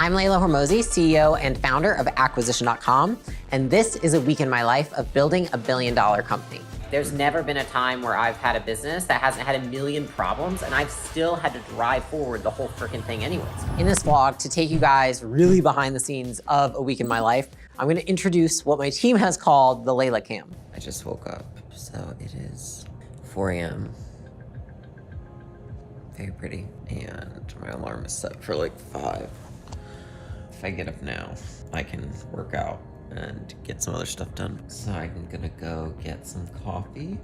I'm Leila Hormozi, CEO and founder of Acquisition.com, and this is a week in my life of building a billion-dollar company. There's never been a time where I've had a business that hasn't had a million problems, and I've still had to drive forward the whole freaking thing anyways. In this vlog, to take you guys really behind the scenes of a week in my life, I'm gonna introduce what my team has called the Leila Cam. I just woke up, so it is 4 a.m. Very pretty, and my alarm is set for like 5. If I get up now, I can work out and get some other stuff done. So I'm gonna go get some coffee,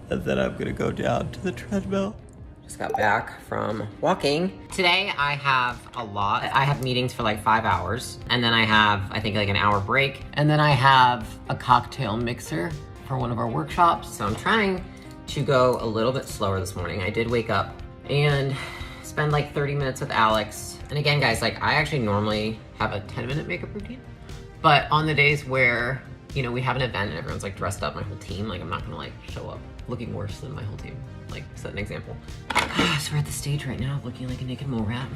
and then I'm gonna go down to the treadmill. Just got back from walking. Today I have a lot. I have meetings for like 5 hours, and then I have, I think, like an hour break, and then I have a cocktail mixer for one of our workshops. So I'm trying to go a little bit slower this morning. I did wake up and spend like 30 minutes with Alex. And again, guys, like I actually normally have a 10-minute makeup routine, but on the days where, you know, we have an event and everyone's like dressed up, my whole team, like I'm not gonna like show up looking worse than my whole team. Like, set an example. So we're at the stage right now looking like a naked mole rat.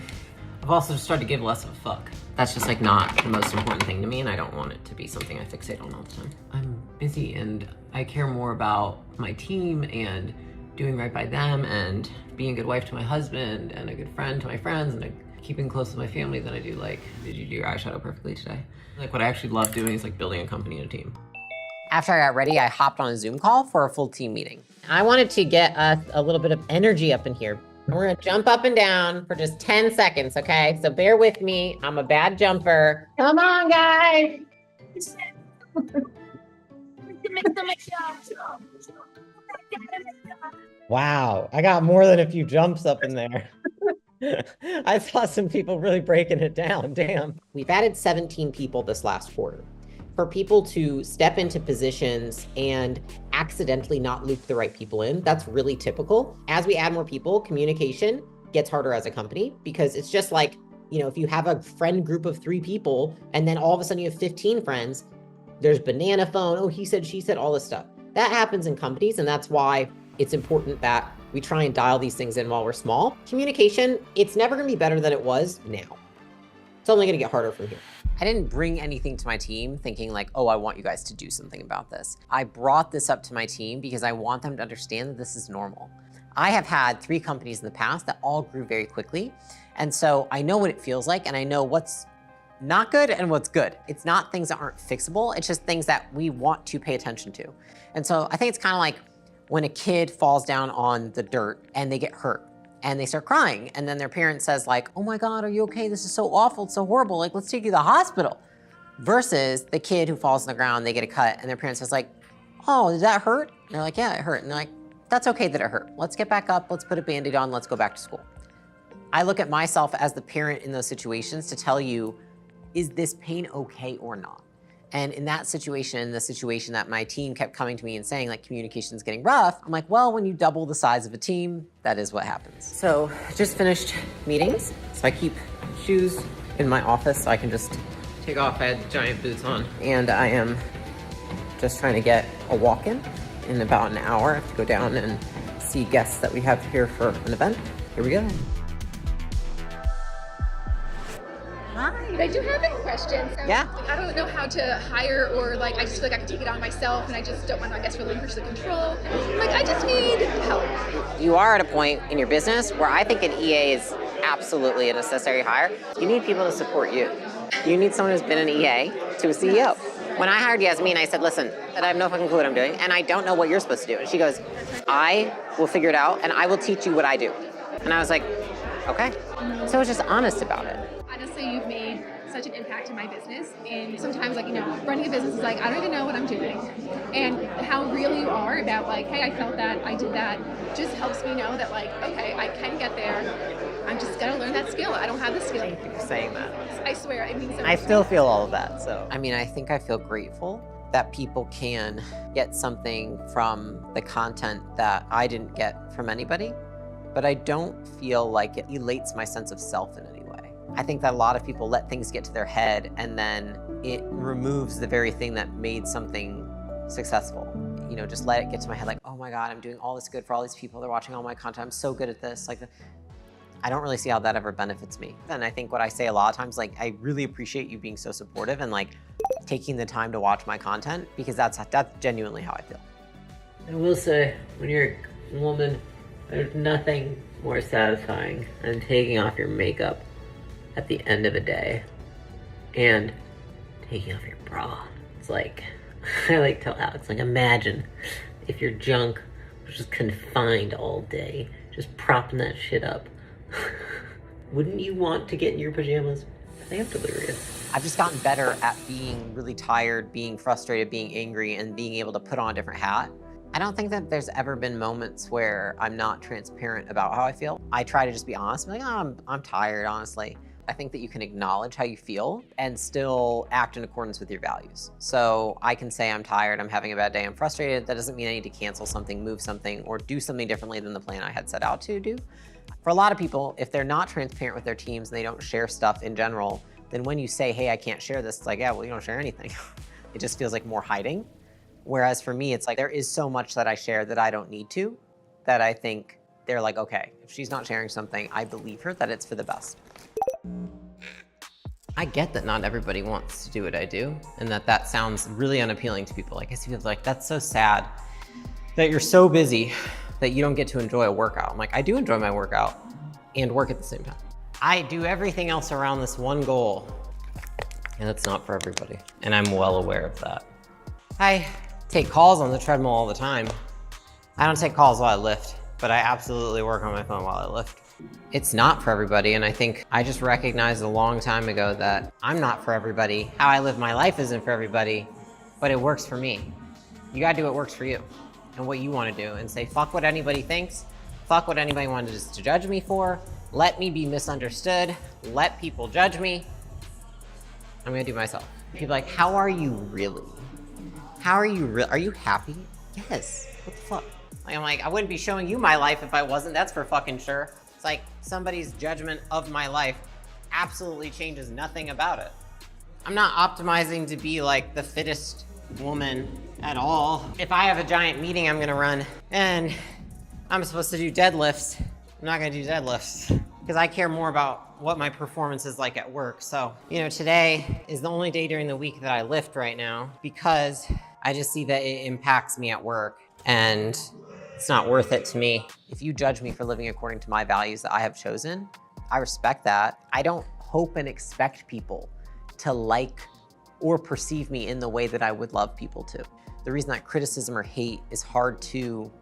I've also started to give less of a fuck. That's just like not the most important thing to me, and I don't want it to be something I fixate on all the time. I'm busy and I care more about my team and doing right by them and being a good wife to my husband and a good friend to my friends and keeping close to my family than I do like, did you do your eyeshadow perfectly today? Like what I actually love doing is like building a company and a team. After I got ready, I hopped on a Zoom call for a full team meeting. I wanted to get us a little bit of energy up in here. We're gonna jump up and down for just 10 seconds, okay? So bear with me, I'm a bad jumper. Come on, guys. Wow, I got more than a few jumps up in there. I saw some people really breaking it down, damn. We've added 17 people this last quarter. For people to step into positions and accidentally not loop the right people in, that's really typical. As we add more people, communication gets harder as a company because it's just like, you know, if you have a friend group of 3 people and then all of a sudden you have 15 friends, there's banana phone, oh, he said, she said, all this stuff. That happens in companies, and that's why it's important that we try and dial these things in while we're small. Communication, it's never gonna be better than it was now. It's only gonna get harder from here. I didn't bring anything to my team thinking like, oh, I want you guys to do something about this. I brought this up to my team because I want them to understand that this is normal. I have had 3 companies in the past that all grew very quickly. And so I know what it feels like, and I know what's not good and what's good. It's not things that aren't fixable. It's just things that we want to pay attention to. And so I think it's kind of like when a kid falls down on the dirt and they get hurt and they start crying, and then their parent says like, oh my God, are you okay? This is so awful, it's so horrible. Like, let's take you to the hospital. Versus the kid who falls on the ground, they get a cut, and their parent says like, oh, did that hurt? And they're like, yeah, it hurt. And they're like, that's okay that it hurt. Let's get back up, let's put a Band-Aid on, let's go back to school. I look at myself as the parent in those situations to tell you, is this pain okay or not? And in that situation, the situation that my team kept coming to me and saying like communication's getting rough, I'm like, well, when you double the size of a team, that is what happens. So just finished meetings. So I keep shoes in my office so I can just take off. I had giant boots on. And I am just trying to get a walk-in about an hour. I have to go down and see guests that we have here for an event. Here we go. I do have a question. So, Yeah. Like, I don't know how to hire, or like I just feel like I can take it on myself, and I just don't want to, I guess, relinquish the control. Like I just need help. You are at a point in your business where I think an EA is absolutely a necessary hire. You need people to support you. You need someone who's been an EA to a CEO. When I hired Yasmin, I said, listen, I have no fucking clue what I'm doing, and I don't know what you're supposed to do. And she goes, I will figure it out, and I will teach you what I do. And I was like, okay. So I was just honest about it. Honestly, you've made such an impact in my business, and sometimes, like, you know, running a business is like, I don't even know what I'm doing. And how real you are about like, hey, I felt that, I did that, just helps me know that like, okay, I can get there. I'm just gonna learn that skill. I don't have the skill. Thank you for saying that. I swear, it means so much. I still feel all of that, so. I mean, I think I feel grateful that people can get something from the content that I didn't get from anybody, but I don't feel like it elates my sense of self in any way. I think that a lot of people let things get to their head, and then it removes the very thing that made something successful. You know, just let it get to my head like, oh my God, I'm doing all this good for all these people. They're watching all my content. I'm so good at this. Like, I don't really see how that ever benefits me. And I think what I say a lot of times, like, I really appreciate you being so supportive and like taking the time to watch my content, because that's genuinely how I feel. I will say, when you're a woman, there's nothing more satisfying than taking off your makeup at the end of a day and taking off your bra. It's like, I like tell Alex, like, imagine if your junk was just confined all day, just propping that shit up. Wouldn't you want to get in your pajamas? I think I'm delirious. I've just gotten better at being really tired, being frustrated, being angry, and being able to put on a different hat. I don't think that there's ever been moments where I'm not transparent about how I feel. I try to just be honest, like, oh, I'm tired, honestly. I think that you can acknowledge how you feel and still act in accordance with your values. So I can say I'm tired, I'm having a bad day, I'm frustrated. That doesn't mean I need to cancel something, move something, or do something differently than the plan I had set out to do. For a lot of people, if they're not transparent with their teams and they don't share stuff in general, then when you say, hey, I can't share this, it's like, yeah, well, you don't share anything. It just feels like more hiding. Whereas for me, it's like, there is so much that I share that I don't need to, that I think they're like, okay, if she's not sharing something, I believe her that it's for the best. I get that not everybody wants to do what I do, and that sounds really unappealing to people. Like, I see people like, that's so sad that you're so busy that you don't get to enjoy a workout. I'm like, I do enjoy my workout and work at the same time. I do everything else around this one goal, and it's not for everybody. And I'm well aware of that. I take calls on the treadmill all the time. I don't take calls while I lift, but I absolutely work on my phone while I lift. It's not for everybody, and I think I just recognized a long time ago that I'm not for everybody. How I live my life isn't for everybody, but it works for me. You gotta do what works for you and what you wanna do, and say, fuck what anybody thinks, fuck what anybody wanted to judge me for, let me be misunderstood, let people judge me. I'm gonna do myself. People are like, how are you really? How are you real? Are you happy? Yes, what the fuck? Like, I'm like, I wouldn't be showing you my life if I wasn't, that's for fucking sure. It's like somebody's judgment of my life absolutely changes nothing about it. I'm not optimizing to be like the fittest woman at all. If I have a giant meeting I'm gonna run and I'm supposed to do deadlifts, I'm not gonna do deadlifts because I care more about what my performance is like at work. So, you know, today is the only day during the week that I lift right now because I just see that it impacts me at work and it's not worth it to me. If you judge me for living according to my values that I have chosen, I respect that. I don't hope and expect people to like or perceive me in the way that I would love people to. The reason that criticism or hate is hard to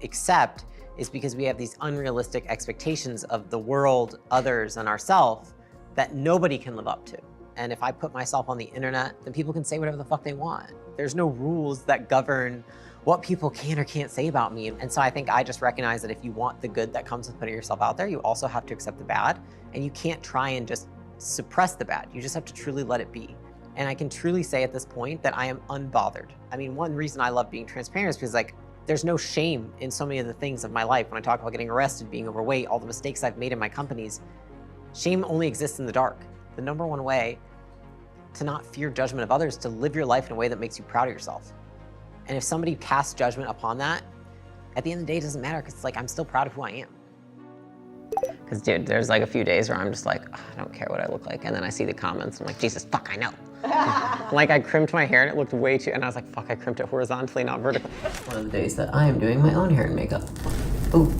accept is because we have these unrealistic expectations of the world, others, and ourselves that nobody can live up to. And if I put myself on the internet, then people can say whatever the fuck they want. There's no rules that govern what people can or can't say about me. And so I think I just recognize that if you want the good that comes with putting yourself out there, you also have to accept the bad. And you can't try and just suppress the bad. You just have to truly let it be. And I can truly say at this point that I am unbothered. I mean, one reason I love being transparent is because like, there's no shame in so many of the things of my life. When I talk about getting arrested, being overweight, all the mistakes I've made in my companies, shame only exists in the dark. The number one way to not fear judgment of others, to live your life in a way that makes you proud of yourself. And if somebody casts judgment upon that, at the end of the day, it doesn't matter because it's like, I'm still proud of who I am. Because dude, there's like a few days where I'm just like, oh, I don't care what I look like. And then I see the comments, I'm like, Jesus, fuck, I know. Like I crimped my hair and it looked way too, and I was like, fuck, I crimped it horizontally, not vertically. One of the days that I am doing my own hair and makeup. Ooh.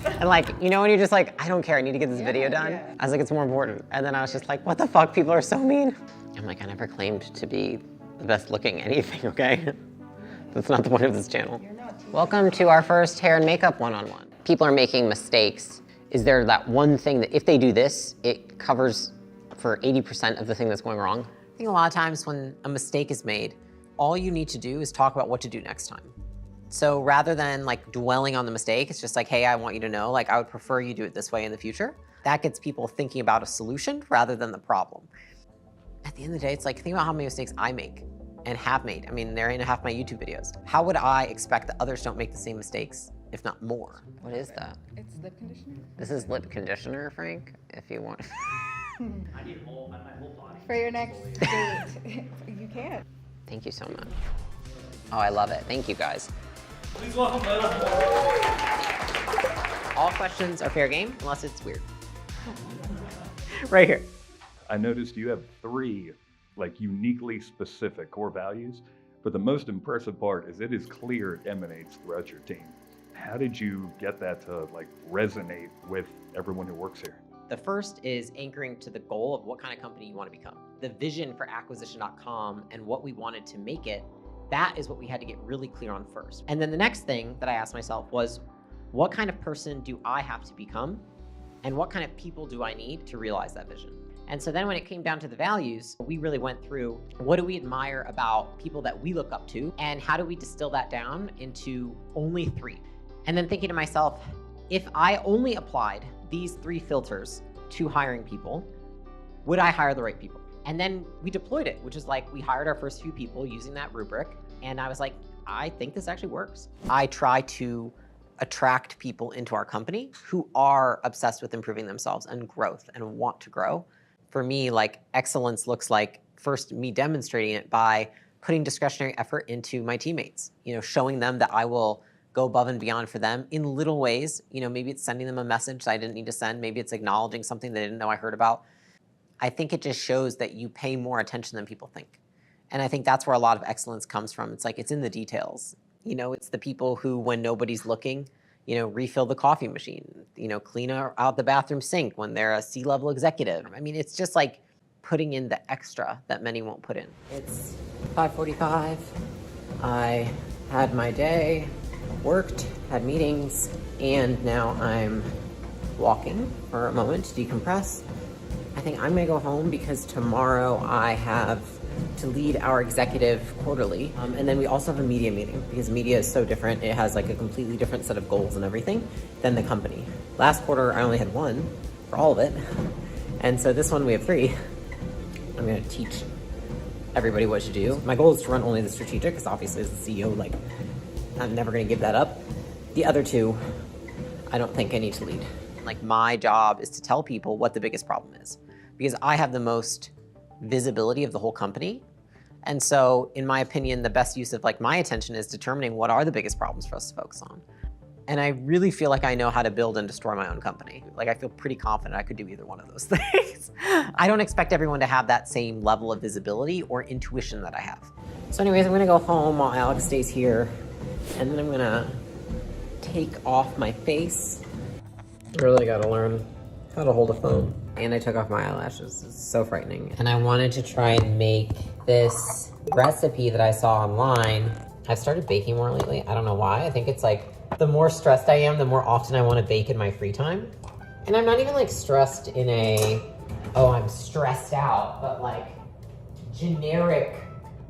And like, you know when you're just like, I don't care, I need to get this video done? Yeah. I was like, it's more important. And then I was just like, what the fuck, people are so mean. I'm like, I never claimed to be the best looking anything, okay? That's not the point of this channel. Welcome to our first hair and makeup one-on-one. People are making mistakes. Is there that one thing that if they do this, it covers for 80% of the thing that's going wrong? I think a lot of times when a mistake is made, all you need to do is talk about what to do next time. So rather than like dwelling on the mistake, it's just like, hey, I want you to know, like I would prefer you do it this way in the future. That gets people thinking about a solution rather than the problem. At the end of the day, it's like, think about how many mistakes I make and have made. I mean, they're in half my YouTube videos. How would I expect that others don't make the same mistakes, if not more? What is that? It's lip conditioner. This is lip conditioner, Frank, if you want. I need my whole body. For your next date, you can. Thank you so much. Oh, I love it. Thank you, guys. Please welcome Leila. All questions are fair game, unless it's weird. Right here. I noticed you have 3 like uniquely specific core values, but the most impressive part is it is clear it emanates throughout your team. How did you get that to like resonate with everyone who works here? The first is anchoring to the goal of what kind of company you want to become. The vision for acquisition.com and what we wanted to make it, that is what we had to get really clear on first. And then the next thing that I asked myself was, what kind of person do I have to become? And what kind of people do I need to realize that vision? And so then when it came down to the values, we really went through what do we admire about people that we look up to, and how do we distill that down into only 3? And then thinking to myself, if I only applied these 3 filters to hiring people, would I hire the right people? And then we deployed it, which is like we hired our first few people using that rubric. And I was like, I think this actually works. I try to attract people into our company who are obsessed with improving themselves and growth and want to grow. For me, like excellence looks like first me demonstrating it by putting discretionary effort into my teammates, showing them that I will go above and beyond for them in little ways. Maybe it's sending them a message that I didn't need to send. Maybe it's acknowledging something they didn't know I heard about. I think it just shows that you pay more attention than people think. And I think that's where a lot of excellence comes from. It's like, it's in the details. It's the people who, when nobody's looking, refill the coffee machine, clean out the bathroom sink when they're a C-level executive. I mean, it's just like putting in the extra that many won't put in. It's 5:45. I had my day, worked, had meetings, and now I'm walking for a moment to decompress. I think I'm gonna go home because tomorrow I have to lead our executive quarterly. And then we also have a media meeting because media is so different. It has like a completely different set of goals and everything than the company. Last quarter, I only had 1 for all of it. And so this one we have 3. I'm gonna teach everybody what to do. My goal is to run only the strategic because obviously as the CEO, like I'm never gonna give that up. The other 2, I don't think I need to lead. Like my job is to tell people what the biggest problem is because I have the most visibility of the whole company. And so in my opinion, the best use of like my attention is determining what are the biggest problems for us to focus on. And I really feel like I know how to build and destroy my own company. Like I feel pretty confident I could do either one of those things. I don't expect everyone to have that same level of visibility or intuition that I have. So anyways, I'm gonna go home while Alex stays here. And then I'm gonna take off my face. I really gotta learn how to hold a phone. And I took off my eyelashes. It's so frightening. And I wanted to try and make this recipe that I saw online. I've started baking more lately. I don't know why. I think it's like, the more stressed I am, the more often I want to bake in my free time. And I'm not even like stressed in a, oh, I'm stressed out, but like generic,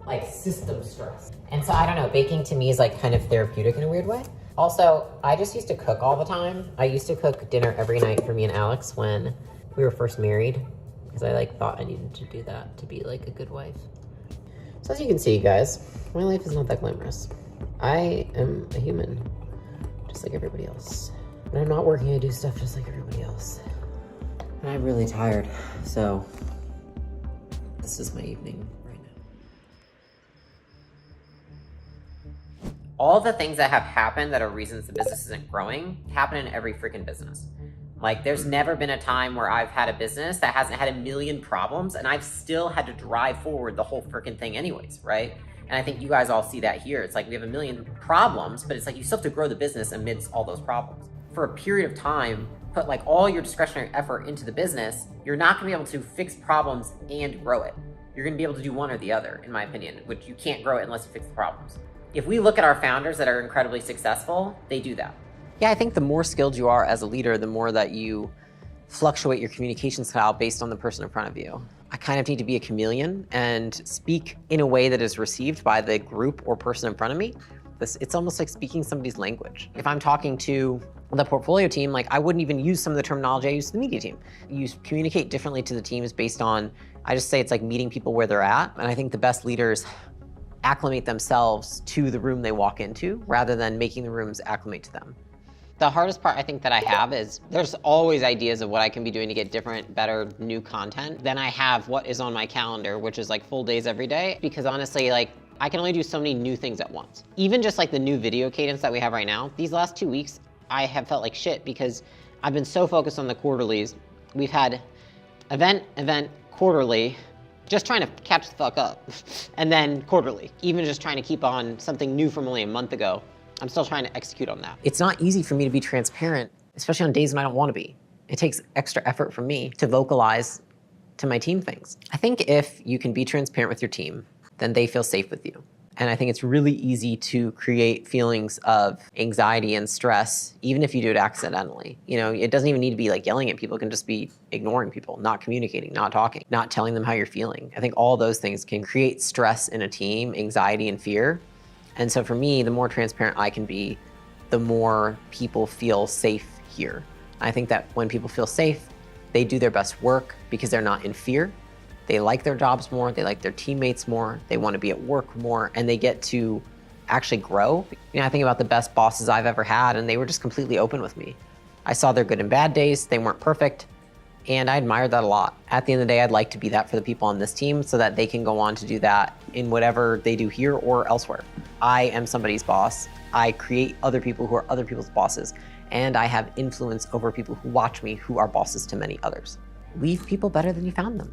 like system stress. And so I don't know, baking to me is like kind of therapeutic in a weird way. Also, I just used to cook all the time. I used to cook dinner every night for me and Alex when we were first married, because I like thought I needed to do that to be like a good wife. So as you can see, guys, my life is not that glamorous. I am a human, just like everybody else. When I'm not working, I do stuff just like everybody else. And I'm really tired, so this is my evening right now. All the things that have happened that are reasons the business isn't growing happen in every freaking business. Like, there's never been a time where I've had a business that hasn't had a million problems and I've still had to drive forward the whole freaking thing anyways, right? And I think you guys all see that here. It's like we have a million problems, but it's like you still have to grow the business amidst all those problems. For a period of time, put like all your discretionary effort into the business, you're not gonna be able to fix problems and grow it. You're gonna be able to do one or the other, in my opinion, which you can't grow it unless you fix the problems. If we look at our founders that are incredibly successful, they do that. Yeah, I think the more skilled you are as a leader, the more that you fluctuate your communication style based on the person in front of you. I kind of need to be a chameleon and speak in a way that is received by the group or person in front of me. It's almost like speaking somebody's language. If I'm talking to the portfolio team, like I wouldn't even use some of the terminology I use to the media team. You communicate differently to the teams based on, I just say it's like meeting people where they're at. And I think the best leaders acclimate themselves to the room they walk into rather than making the rooms acclimate to them. The hardest part I think that I have is there's always ideas of what I can be doing to get different, better, new content. Then I have what is on my calendar, which is like full days every day. Because honestly, like I can only do so many new things at once. Even just like the new video cadence that we have right now, these last 2 weeks, I have felt like shit because I've been so focused on the quarterlies We've had event, quarterly, just trying to catch the fuck up. And then quarterly, even just trying to keep on something new from only a month ago. I'm still trying to execute on that. It's not easy for me to be transparent, especially on days when I don't want to be. It takes extra effort from me to vocalize to my team things. I think if you can be transparent with your team, then they feel safe with you. And I think it's really easy to create feelings of anxiety and stress, even if you do it accidentally. You know, it doesn't even need to be like yelling at people. It can just be ignoring people, not communicating, not talking, not telling them how you're feeling. I think all those things can create stress in a team, anxiety and fear. And so for me, the more transparent I can be, the more people feel safe here. I think that when people feel safe, they do their best work because they're not in fear. They like their jobs more, they like their teammates more, they want to be at work more, and they get to actually grow. You know, I think about the best bosses I've ever had, and they were just completely open with me. I saw their good and bad days, they weren't perfect, and I admired that a lot. At the end of the day, I'd like to be that for the people on this team so that they can go on to do that in whatever they do here or elsewhere. I am somebody's boss. I create other people who are other people's bosses, and I have influence over people who watch me who are bosses to many others. Leave people better than you found them.